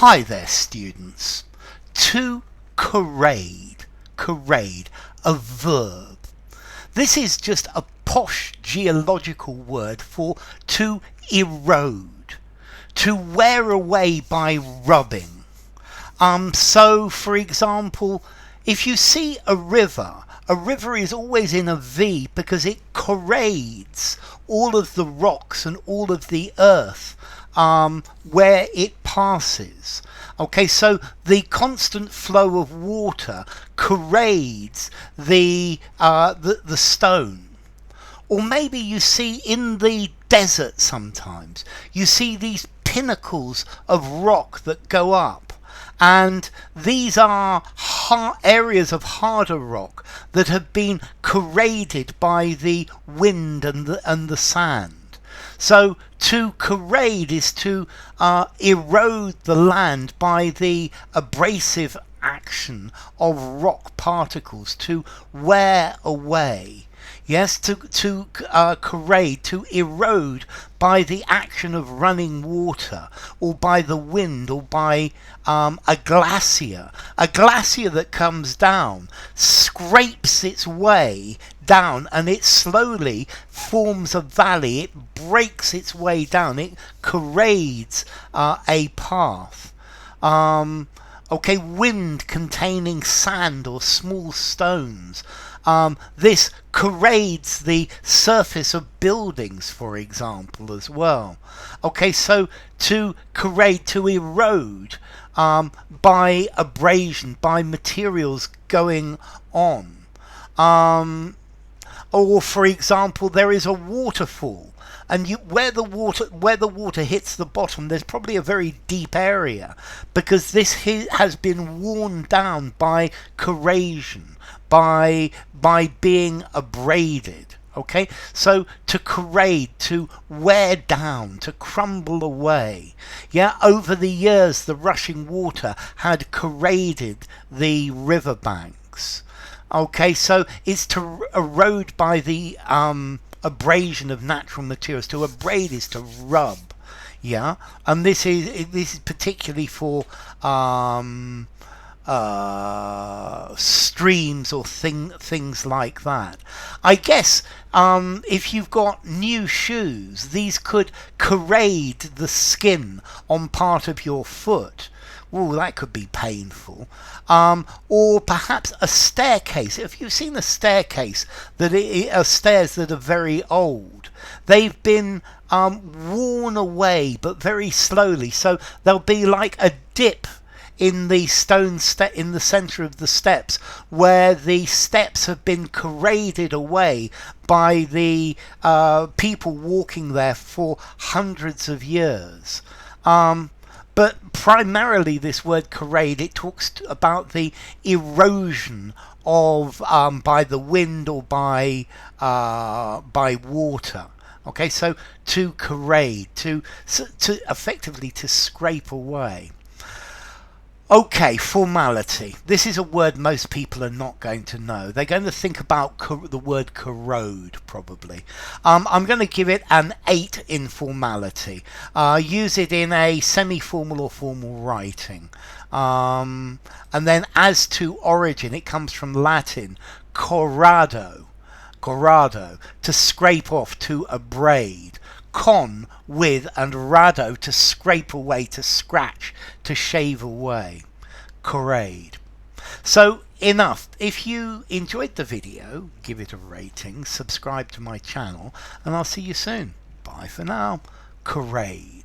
Hi there, students. To corrade, a verb. This is just a posh geological word for to erode, to wear away by rubbing. So for example, if you see a river is always in a V because it corrades all of the rocks and all of the earth where it passes. Okay, so the constant flow of water corrades the stone. Or maybe you see in the desert sometimes, you see these pinnacles of rock that go up. And these are areas of harder rock that have been corraded by the wind and the sand. So to corrade is to erode the land by the abrasive action of rock particles, to wear away. Yes, to corrade, to erode by the action of running water, or by the wind, or by a glacier. A glacier that comes down, scrapes its way down, and it slowly forms a valley. It breaks its way down. It corrades a path. Okay, wind containing sand or small stones. This corrades the surface of buildings, for example, as well. Okay, so to corrade, to erode by abrasion, by materials going on. Or for example, there is a waterfall, and where the water hits the bottom, there's probably a very deep area because this has been worn down by corrasion, by being abraded. Okay, so to corrade, to wear down, to crumble away. Yeah, over the years the rushing water had corraded the riverbanks. Okay, so it's to erode by the abrasion of natural materials. To abrade is to rub. Yeah, and this is particularly for streams or things like that. I guess if you've got new shoes, these could corrade the skin on part of your foot. Oh, that could be painful. Or perhaps a staircase. If you've seen a staircase that are stairs that are very old, they've been worn away, but very slowly. So there'll be like a dip in the stone in the center of the steps, where the steps have been corraded away by the people walking there for hundreds of years. But primarily this word corrade, it talks about the erosion of by the wind or by water. Okay, so to corrade, to effectively to scrape away. Okay, formality. This is a word most people are not going to know. They're going to think about the word corrode, probably. I'm going to give it an 8 in formality. Use it in a semi-formal or formal writing. And then as to origin, it comes from Latin, corrado, to scrape off, to abrade. Con, with, and rado, to scrape away, to scratch, to shave away. Corrade. So enough. If you enjoyed the video, give it a rating, subscribe to my channel, and I'll see you soon. Bye for now. Corrade.